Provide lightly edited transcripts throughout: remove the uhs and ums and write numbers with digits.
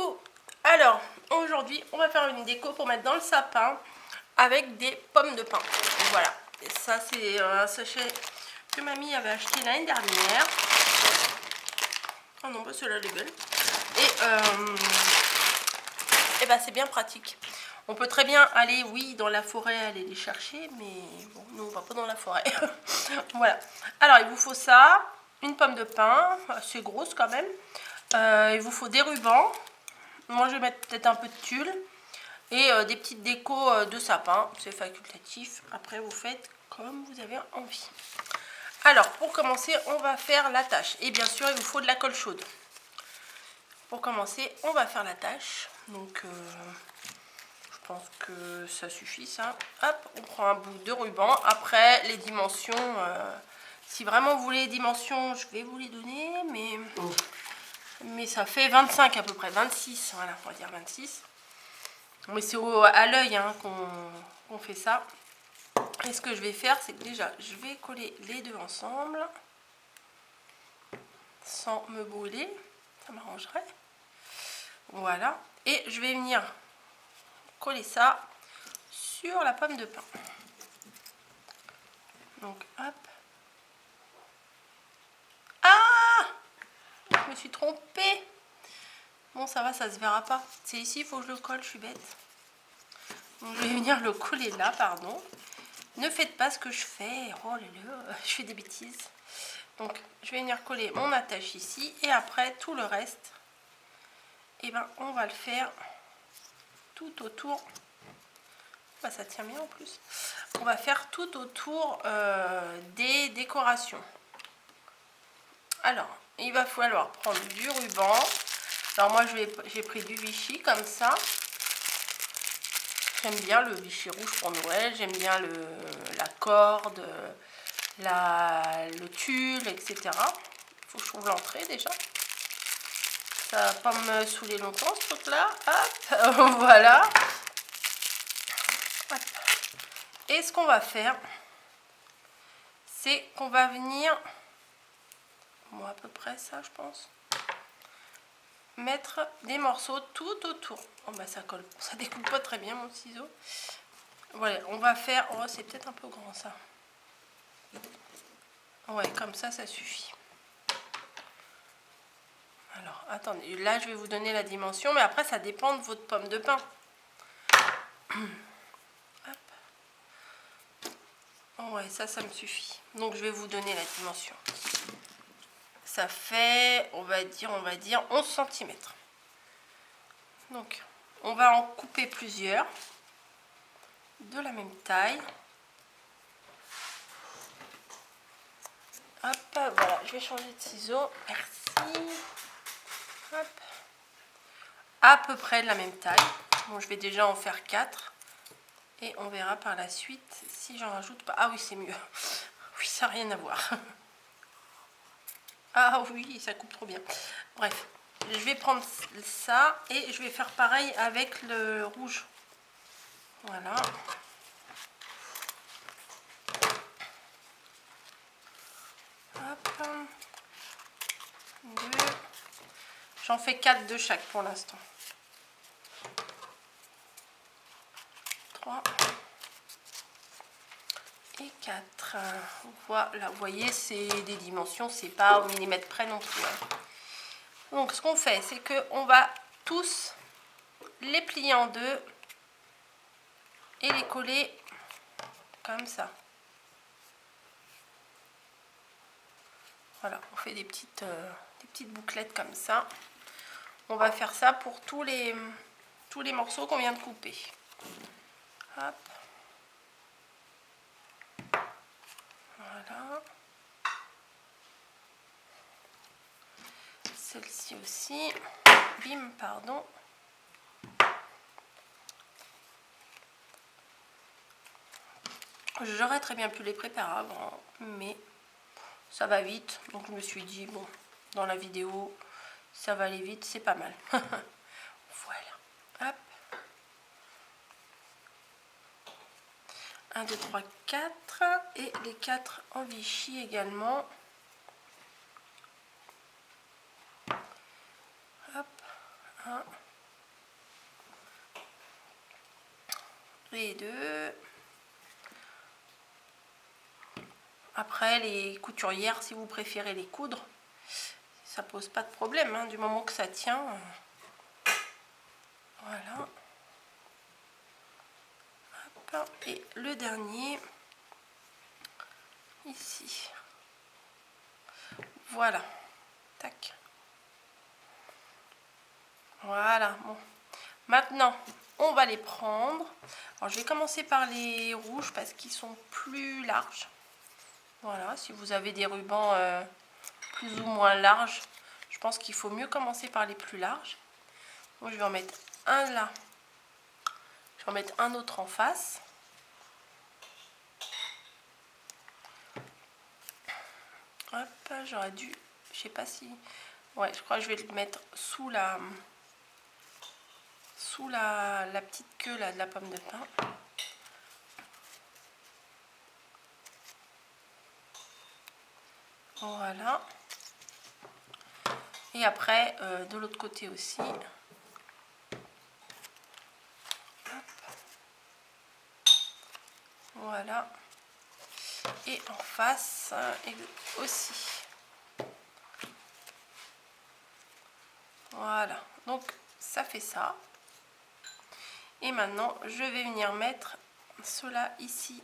Coucou. Alors, aujourd'hui, on va faire une déco pour mettre dans le sapin avec des pommes de pin. Voilà. Et ça, c'est un sachet que mamie avait acheté l'année dernière. Oh non, pas ceux-là, les belles. Et ben, c'est bien pratique. On peut très bien aller, oui, dans la forêt, aller les chercher, mais bon, nous, on va pas dans la forêt. Voilà. Alors, il vous faut ça, une pomme de pin, assez grosse quand même. Il vous faut des rubans. Moi, je vais mettre peut-être un peu de tulle et des petites décos de sapin. C'est facultatif. Après, vous faites comme vous avez envie. Alors, pour commencer, on va faire la tâche. Et bien sûr, il vous faut de la colle chaude. Pour commencer, on va faire la tâche. Donc, je pense que ça suffit, ça. Hop, on prend un bout de ruban. Après, les dimensions, si vraiment vous voulez les dimensions, je vais vous les donner, mais ça fait 25 à peu près, 26, voilà, on va dire 26. Mais c'est à l'œil hein, qu'on fait ça. Et ce que je vais faire, c'est que déjà, je vais coller les deux ensemble, sans me brûler, ça m'arrangerait. Voilà, et je vais venir coller ça sur la pomme de pin. Donc, hop. Ah! Je me suis trompée. Bon, ça va, ça se verra pas. C'est ici, il faut que je le colle, je suis bête. Donc, je vais venir le coller là, pardon. Ne faites pas ce que je fais. Oh là là, je fais des bêtises. Donc, je vais venir coller mon attache ici. Et après, tout le reste, eh ben, on va le faire tout autour. Bah, ça tient bien en plus. On va faire tout autour des décorations. Alors, il va falloir prendre du ruban. Alors moi, j'ai pris du Vichy comme ça. J'aime bien le Vichy rouge pour Noël. J'aime bien la corde, le tulle, etc. Il faut que je trouve l'entrée déjà. Ça va pas me saouler longtemps ce truc là. Hop, voilà. Hop. Et ce qu'on va faire, c'est qu'on va venir, bon à peu près ça je pense, mettre des morceaux tout autour. Oh bah ça colle, ça découpe pas très bien mon ciseau. Voilà, on va faire, oh c'est peut-être un peu grand ça. Ouais, comme ça, ça suffit. Alors, attendez, là, je vais vous donner la dimension, mais après, ça dépend de votre pomme de pin. Hop. Ouais, ça me suffit. Donc, je vais vous donner la dimension. Ça fait, on va dire 11 cm. Donc, on va en couper plusieurs de la même taille. Hop, voilà, je vais changer de ciseau. Merci. Hop. À peu près de la même taille. Bon, je vais déjà en faire 4. Et on verra par la suite si j'en rajoute pas. Ah oui, c'est mieux. Oui, ça n'a rien à voir. Ah oui, ça coupe trop bien. Bref, je vais prendre ça et je vais faire pareil avec le rouge. Voilà. Hop. 2. J'en fais 4 de chaque pour l'instant. 3. Et 4. Voilà, vous voyez, c'est des dimensions, c'est pas au millimètre près non plus. Donc, ce qu'on fait, c'est qu'on va tous les plier en deux et les coller comme ça. Voilà, on fait des petites bouclettes comme ça. On va faire ça pour tous les morceaux qu'on vient de couper. Hop. Voilà. Celle-ci aussi. Bim, pardon. J'aurais très bien pu les préparer avant, mais ça va vite. Donc je me suis dit, bon, dans la vidéo, ça va aller vite, c'est pas mal. Voilà. Hop. 1, 2, 3, 4. Et les 4 en Vichy également. Hop. 1, les deux. Après, les couturières, si vous préférez les coudre, ça pose pas de problème, hein, du moment que ça tient. Voilà. Hop. Et le dernier, ici. Voilà. Tac. Voilà. Bon. Maintenant, on va les prendre. Alors, je vais commencer par les rouges parce qu'ils sont plus larges. Voilà, si vous avez des rubans plus ou moins larges, je pense qu'il faut mieux commencer par les plus larges. Donc, je vais en mettre un là. Je vais en mettre un autre en face. Hop, j'aurais dû... Je sais pas si... Ouais, je crois que je vais le mettre sous la petite queue là, de la pomme de pin. Voilà. Et après, de l'autre côté aussi. Hop. Voilà. Et en face aussi. Voilà. Donc, ça fait ça. Et maintenant, je vais venir mettre cela ici,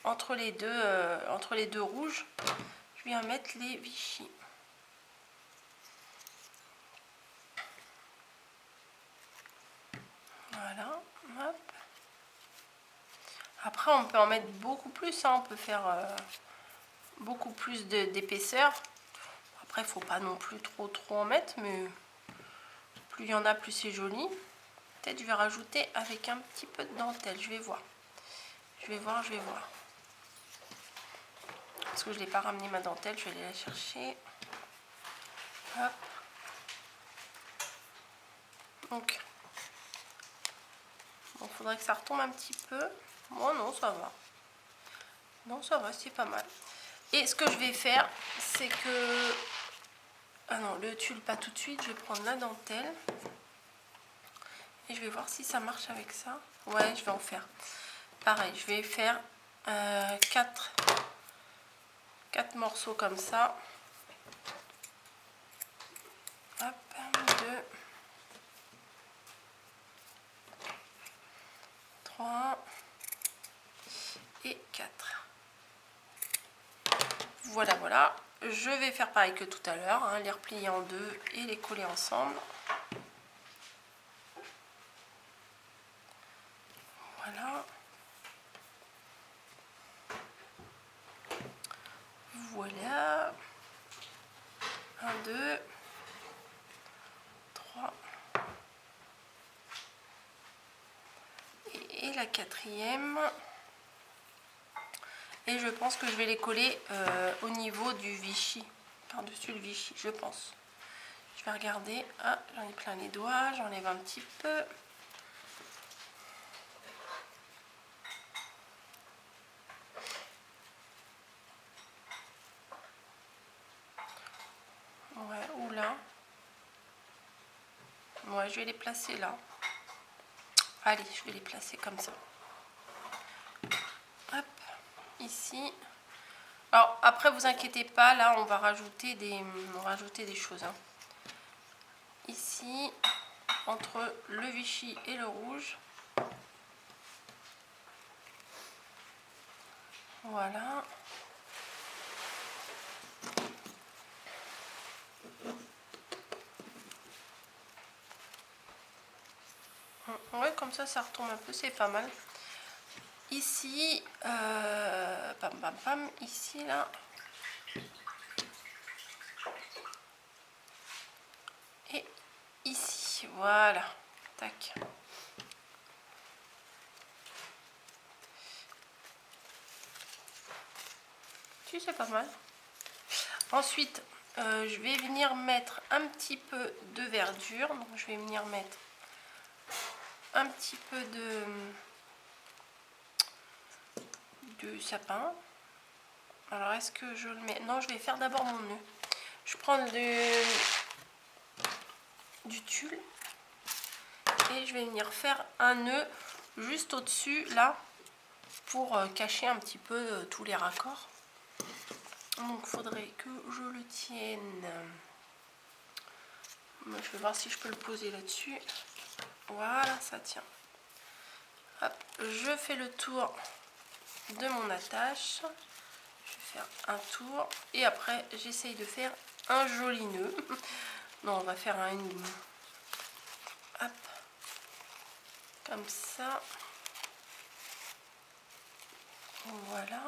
entre les deux rouges. Je viens mettre les Vichy. Voilà, hop. Après, on peut en mettre beaucoup plus, hein. On peut faire beaucoup plus d'épaisseur. Après, il ne faut pas non plus trop en mettre, mais plus il y en a, plus c'est joli. Peut-être je vais rajouter avec un petit peu de dentelle, je vais voir. Je vais voir. Parce que je n'ai pas ramené ma dentelle, je vais aller la chercher. Hop. Donc, il faudrait que ça retombe un petit peu. Bon, non, ça va. Non, ça va, c'est pas mal. Et ce que je vais faire, c'est que... Ah non, le tulle pas tout de suite, je vais prendre la dentelle. Et je vais voir si ça marche avec ça. Ouais, je vais en faire. Pareil, je vais faire 4 morceaux comme ça. Hop, 2, 3 et 4. Voilà, voilà. Je vais faire pareil que tout à l'heure, hein, les replier en deux et les coller ensemble. Voilà. Voilà. 1, 2, 3. Et la quatrième. Et je pense que je vais les coller au niveau du Vichy. Par-dessus le Vichy, je pense. Je vais regarder. Ah, j'en ai plein les doigts. J'enlève un petit peu. Ouais, ou là. Ouais, je vais les placer là. Allez, je vais les placer comme ça. Hop, ici. Alors, après, vous inquiétez pas, là, on va rajouter des choses. Hein. Ici, entre le Vichy et le rouge. Voilà. Ouais, comme ça retombe un peu, c'est pas mal. Ici, pam, pam, pam, ici, là. Et ici, voilà. Tac. Si, c'est pas mal. Ensuite, je vais venir mettre un petit peu de verdure. Donc, je vais venir mettre un petit peu de sapin. Alors, est-ce que je le mets? Non, je vais faire d'abord mon nœud. Je prends du tulle et je vais venir faire un nœud juste au-dessus là pour cacher un petit peu tous les raccords. Donc il faudrait que je le tienne. Je vais voir si je peux le poser là-dessus. Voilà, ça tient. Hop, je fais le tour de mon attache. Je vais faire un tour et après j'essaye de faire un joli nœud. Non, on va faire un hop, comme ça. Voilà.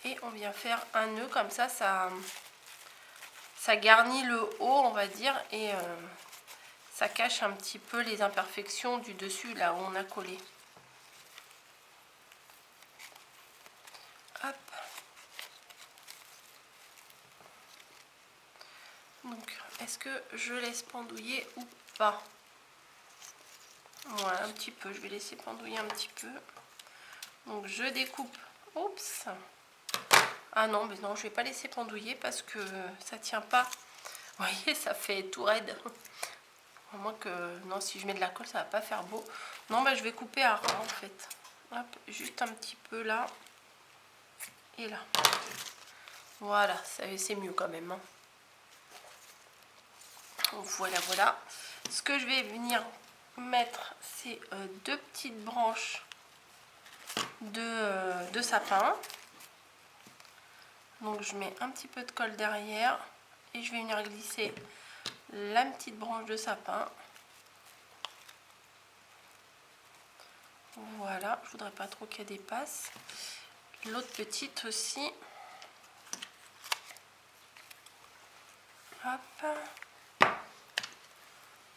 Et on vient faire un nœud comme ça, ça garnit le haut, on va dire, et ça cache un petit peu les imperfections du dessus, là où on a collé. Hop. Donc, est-ce que je laisse pendouiller ou pas? Voilà, un petit peu, je vais laisser pendouiller un petit peu. Donc, je découpe. Oups. Ah non, mais non, je vais pas laisser pendouiller parce que ça tient pas. Vous voyez, ça fait tout raide. À moins que, non, si je mets de la colle, ça va pas faire beau. Non, bah, je vais couper à ras en fait. Hop, juste un petit peu là. Et là. Voilà, c'est mieux quand même. Hein. Voilà, voilà. Ce que je vais venir mettre, c'est deux petites branches de sapin. Donc je mets un petit peu de colle derrière et je vais venir glisser la petite branche de sapin. Voilà, je voudrais pas trop qu'elle dépasse. L'autre petite aussi. Hop.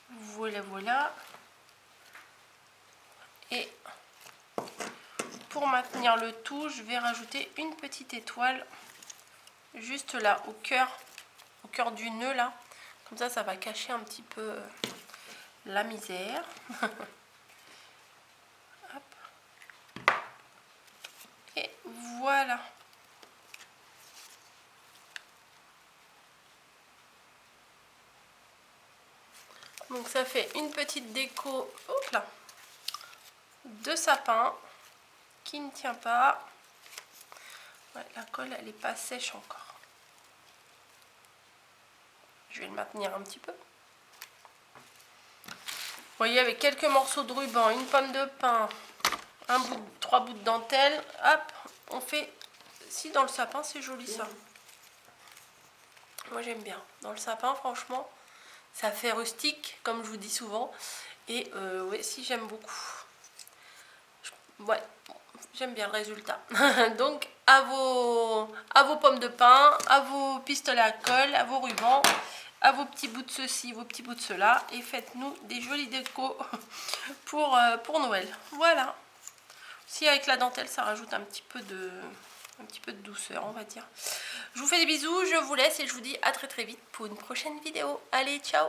Voilà, voilà. Et pour maintenir le tout, je vais rajouter une petite étoile juste là, au cœur du nœud là. Comme ça va cacher un petit peu la misère. Hop. Et voilà. Donc ça fait une petite déco, hop là, de sapin qui ne tient pas. Ouais, la colle elle n'est pas sèche encore. Je vais le maintenir un petit peu. Vous voyez, avec quelques morceaux de ruban, une pomme de pin, trois bouts de dentelle, hop, on fait. Si dans le sapin c'est joli ça. Moi j'aime bien. Dans le sapin franchement, ça fait rustique comme je vous dis souvent. Et ouais, si j'aime beaucoup. Ouais, j'aime bien le résultat. Donc à vos pommes de pin, à vos pistolets à colle, à vos rubans, à vos petits bouts de ceci, vos petits bouts de cela, et faites-nous des jolis décos pour Noël. Voilà. Si avec la dentelle ça rajoute un petit peu de douceur, on va dire. Je vous fais des bisous, je vous laisse et je vous dis à très très vite pour une prochaine vidéo. Allez, ciao!